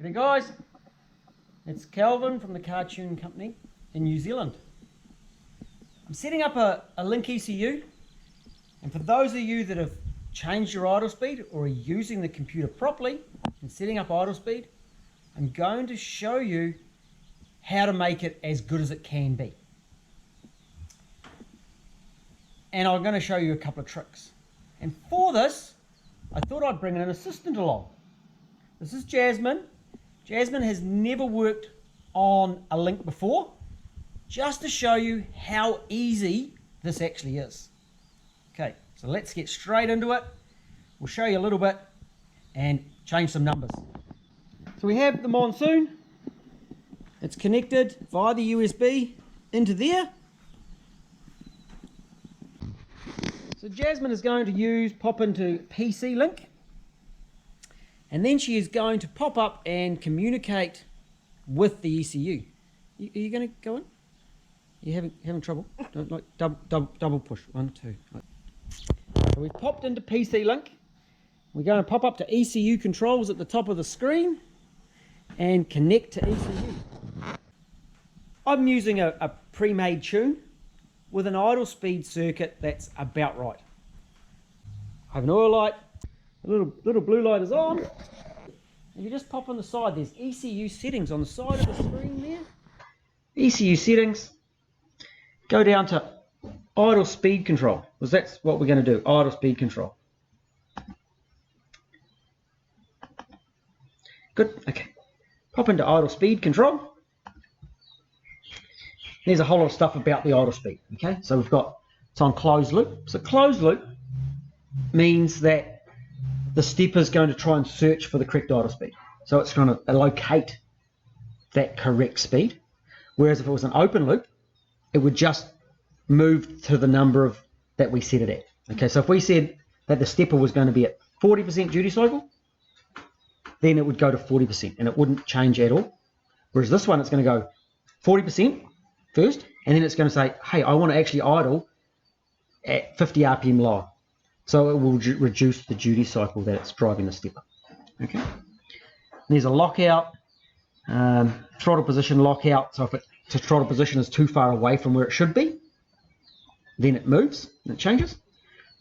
G'day guys, it's Calvin from the Cartoon Company in New Zealand. I'm setting up a link ECU, and for those of you that have changed your idle speed or are using the computer properly and setting up idle speed, I'm going to show you how to make it as good as it can be. And I'm going to show you a couple of tricks. And for this, I thought I'd bring an assistant along. This is Jasmine. Jasmine has never worked on a link before, just to show you how easy this actually is. Okay, so let's get straight into it. We'll show you a little bit and change some numbers. So we have the monsoon. It's connected via the USB into there. So Jasmine is going to pop into PC link, and then she is going to pop up and communicate with the ECU. Are you going to go in? You having trouble? Don't, like double push. 1, 2. Like. So we've popped into PC link. We're going to pop up to ECU controls at the top of the screen and connect to ECU. I'm using a pre-made tune with an idle speed circuit that's about right. I have an oil light, a little blue light is on. If you just pop on the side, there's ECU settings on the side of the screen there. ECU settings, go down to idle speed control, because that's what we're going to do, idle speed control. Good, okay. Pop into idle speed control. There's a whole lot of stuff about the idle speed, okay? So it's on closed loop. So closed loop means that the stepper is going to try and search for the correct idle speed. So it's going to locate that correct speed. Whereas if it was an open loop, it would just move to the number that we set it at. Okay, so if we said that the stepper was going to be at 40% duty cycle, then it would go to 40% and it wouldn't change at all. Whereas this one, it's going to go 40% first, and then it's going to say, hey, I want to actually idle at 50 RPM lower. So it will reduce the duty cycle that it's driving the stepper. Okay. There's a lockout, throttle position lockout. So if the throttle position is too far away from where it should be, then it moves and it changes.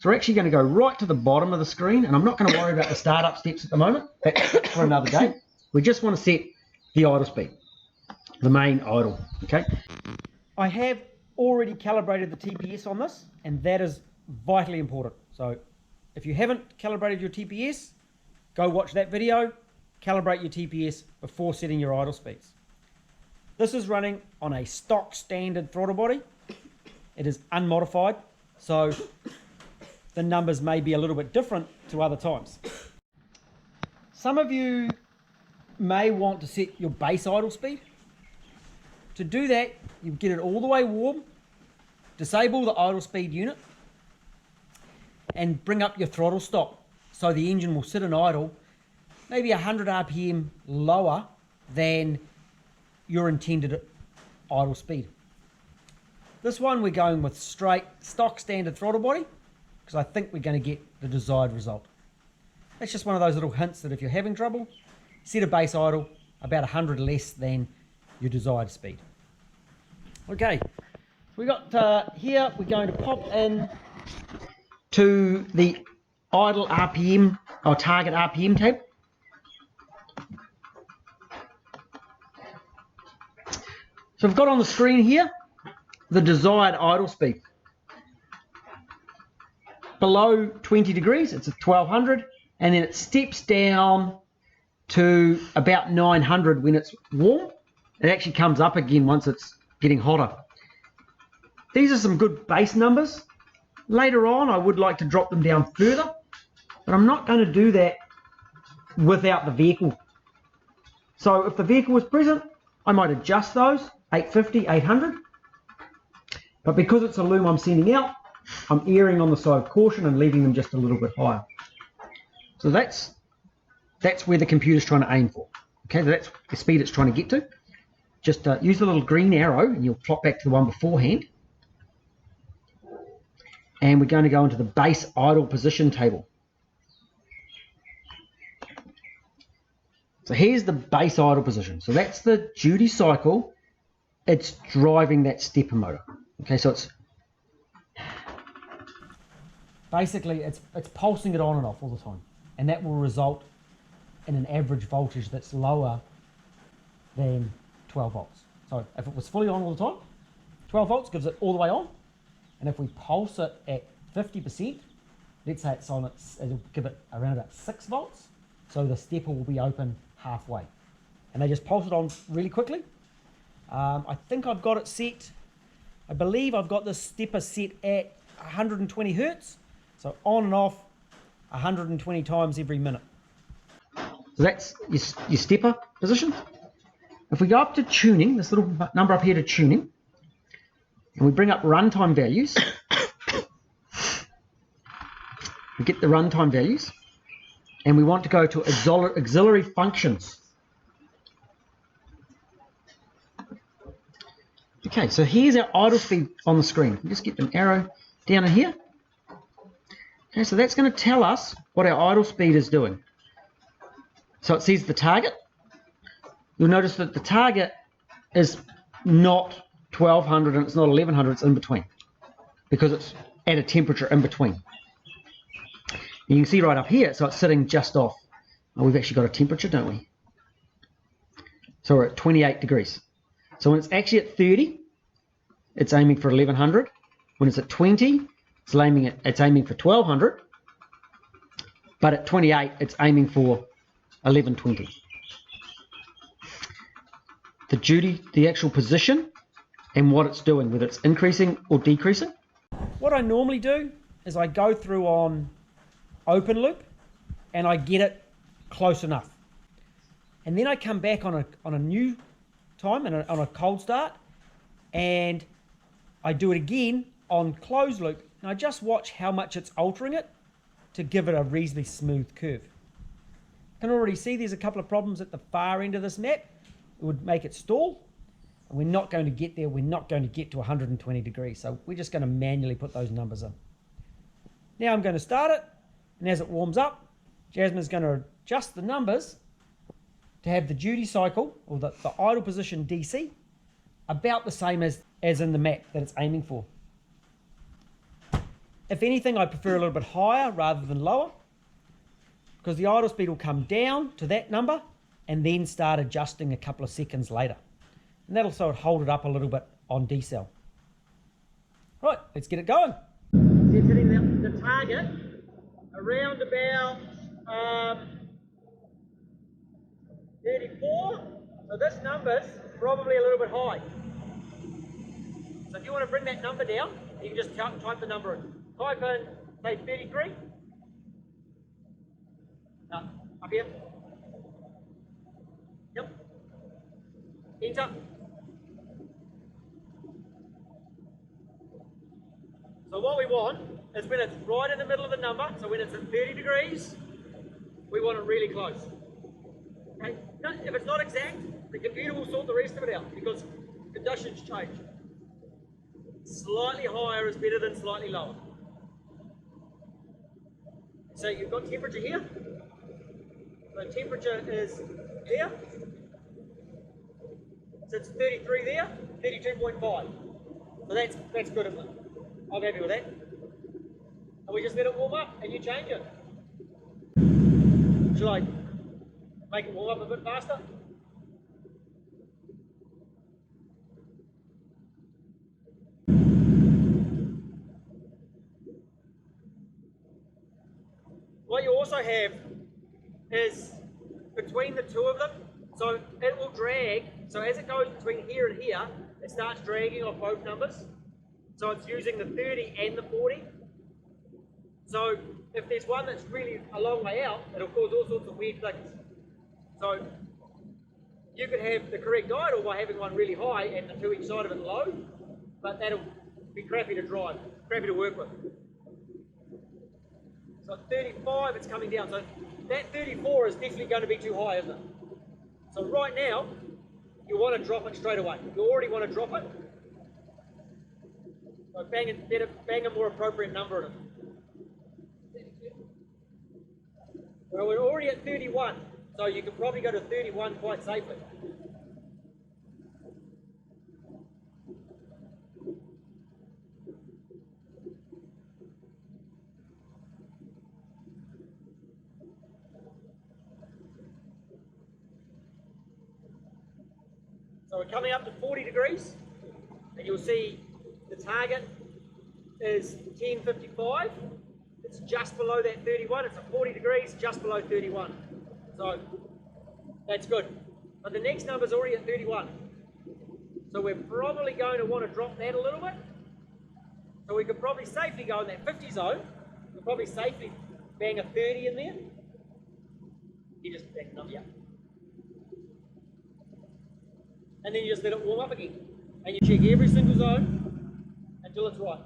So we're actually going to go right to the bottom of the screen, and I'm not going to worry about the startup steps at the moment. That's for another day. We just want to set the idle speed, the main idle. Okay. I have already calibrated the TPS on this, and that is vitally important. So if you haven't calibrated your TPS, go watch that video, calibrate your TPS before setting your idle speeds. This is running on a stock standard throttle body. It is unmodified, so the numbers may be a little bit different to other times. Some of you may want to set your base idle speed. To do that, you get it all the way warm, disable the idle speed unit, and bring up your throttle stop so the engine will sit in idle maybe 100 RPM lower than your intended idle speed. This one we're going with straight stock standard throttle body because I think we're going to get the desired result. That's just one of those little hints that if you're having trouble, set a base idle about 100 less than your desired speed. Okay, we got here, we're going to pop in to the idle RPM or target RPM table. So we've got on the screen here the desired idle speed. Below 20 degrees, it's at 1200, and then it steps down to about 900 when it's warm. It actually comes up again once it's getting hotter. These are some good base numbers. Later on, I would like to drop them down further, but I'm not going to do that without the vehicle. So if the vehicle was present, I might adjust those, 850, 800. But because it's a loom I'm sending out, I'm erring on the side of caution and leaving them just a little bit higher. So that's where the computer's trying to aim for. Okay, so that's the speed it's trying to get to. Just use the little green arrow and you'll plot back to the one beforehand. And we're going to go into the base idle position table. So here's the base idle position. So that's the duty cycle. It's driving that stepper motor. Okay, so it's basically it's pulsing it on and off all the time, and that will result in an average voltage that's lower than 12 volts. So if it was fully on all the time, 12 volts gives it all the way on, and if we pulse it at 50%, let's say it's on, it'll give it around about 6 volts, so the stepper will be open halfway. And they just pulse it on really quickly. I think I've got it set, I believe I've got this stepper set at 120 hertz, so on and off 120 times every minute. So that's your stepper position. If we go up to tuning, this little number up here to tuning, and we bring up runtime values, we get the runtime values, and we want to go to auxiliary functions. Okay, so here's our idle speed on the screen. You just get an arrow down in here. Okay, so that's going to tell us what our idle speed is doing. So it says the target. You'll notice that the target is not 1200 and it's not 1100, it's in between, because it's at a temperature in between. You can see right up here, so it's sitting just off. Oh, we've actually got a temperature, don't we? So we're at 28 degrees. So when it's actually at 30, it's aiming for 1100. When it's at 20, it's aiming for 1200. But at 28, it's aiming for 1120. The duty, the actual position, and what it's doing, whether it's increasing or decreasing. What I normally do is I go through on open loop and I get it close enough. And then I come back on a new time and on a cold start, and I do it again on closed loop, and I just watch how much it's altering it to give it a reasonably smooth curve. You can already see there's a couple of problems at the far end of this map. It would make it stall, and we're not going to get there. We're not going to get to 120 degrees, so we're just going to manually put those numbers in. Now I'm going to start it, and as it warms up, Jasmine's going to adjust the numbers to have the duty cycle, or the idle position DC, about the same as in the map that it's aiming for. If anything, I prefer a little bit higher rather than lower, because the idle speed will come down to that number and then start adjusting a couple of seconds later. And that'll sort of hold it up a little bit on decel. Right, let's get it going. It's hitting the target around about 34. So this number's probably a little bit high. So if you want to bring that number down, you can just type the number in. Type in, say, 33. Up here. Yep. Enter. So what we want is when it's right in the middle of the number, so when it's at 30 degrees, we want it really close. Okay? Now, if it's not exact, the computer will sort the rest of it out because conditions change. Slightly higher is better than slightly lower. So you've got temperature here. So temperature is there. So it's 33 there, 32.5. So that's good, isn't it? I'm happy with that. And we just let it warm up and you change it. Should I make it warm up a bit faster? What you also have is between the two of them, so it will drag. So as it goes between here and here, it starts dragging off both numbers. So it's using the 30 and the 40. So if there's one that's really a long way out, it'll cause all sorts of weird things. So you could have the correct idle by having one really high and the two each side of it low, but that'll be crappy to drive, crappy to work with. So at 35, it's coming down. So that 34 is definitely going to be too high, isn't it? So right now, you want to drop it straight away. You already want to drop it. So bang a more appropriate number in it. Well, we're already at 31. So you can probably go to 31 quite safely. So we're coming up to 40 degrees, and you'll see the target is 1055. It's just below that 31. It's at 40 degrees, just below 31. So that's good. But the next number is already at 31. So we're probably going to want to drop that a little bit. So we could probably safely go in that 50 zone. We'll probably safely bang a 30 in there. You just bang another, yeah. And then you just let it warm up again. And you check every single zone until it's right.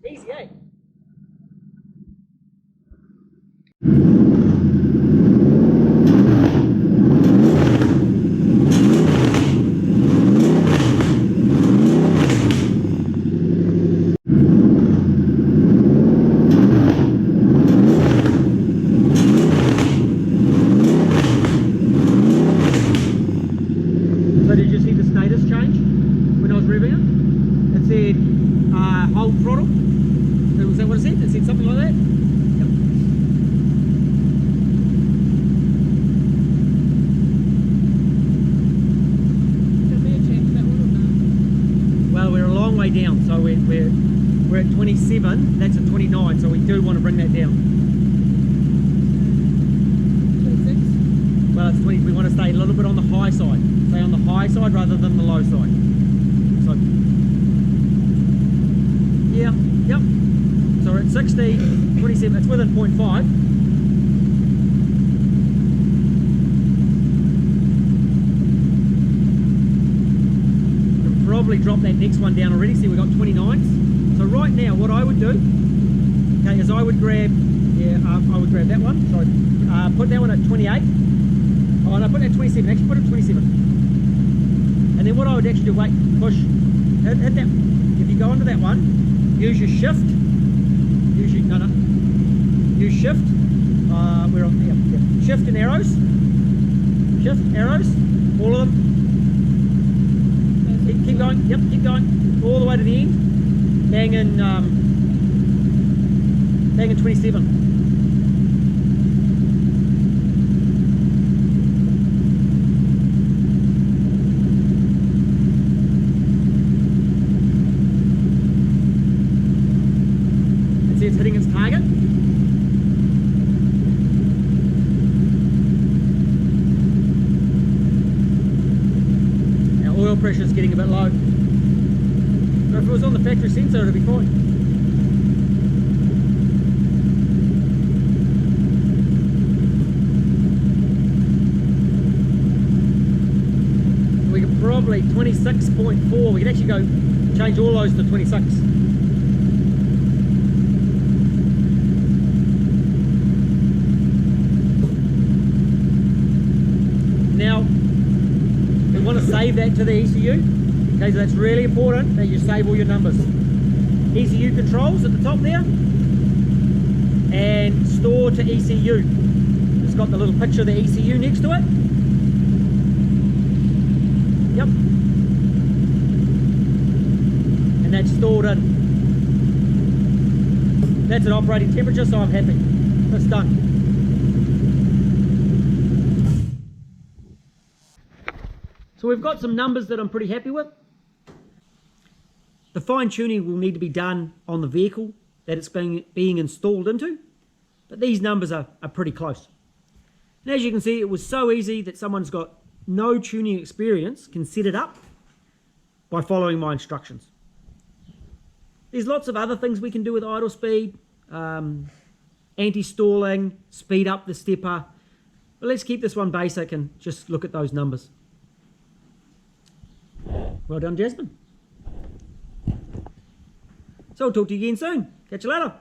Easy, eh? So did you see the status change when I was revving it? It said hold throttle. Was that what it said? It said something like that? Yep. Well, we're a long way down, so we're at 27. That's at 29, so we do want to bring that down. 26. Well, it's 20. We want to stay a little bit on the high side. Stay on the high side rather than the low side. So, yeah, yep. So we're at 60, 27, it's within 0.5. We can probably drop that next one down already. See, we've got 29s. So right now, what I would do, okay, is I would grab, I would grab that one. Sorry, put that one at 28. Oh, no, put that at 27. Actually, put it at 27. And then what I would actually do, wait, push, hit that. If you go onto that one, use your shift. Use shift. We're on here. Yeah. Shift and arrows. Shift, arrows, all of them. Keep going. Yep, keep going all the way to the end. Bang in 27. It's hitting its target. Our oil pressure is getting a bit low. So if it was on the factory sensor, it'd be fine. We could probably 26.4. We could actually go change all those to 26. Now, we want to save that to the ECU. Okay, so that's really important that you save all your numbers. ECU controls at the top there, and store to ECU. It's got the little picture of the ECU next to it. Yep. And that's stored in. That's an operating temperature, so I'm happy. That's done. So we've got some numbers that I'm pretty happy with. The fine tuning will need to be done on the vehicle that it's being installed into, but these numbers are pretty close. And as you can see, it was so easy that someone's got no tuning experience can set it up by following my instructions. There's lots of other things we can do with idle speed, anti-stalling, speed up the stepper, but let's keep this one basic and just look at those numbers. Well done, Jasmine. So I'll talk to you again soon. Catch you later.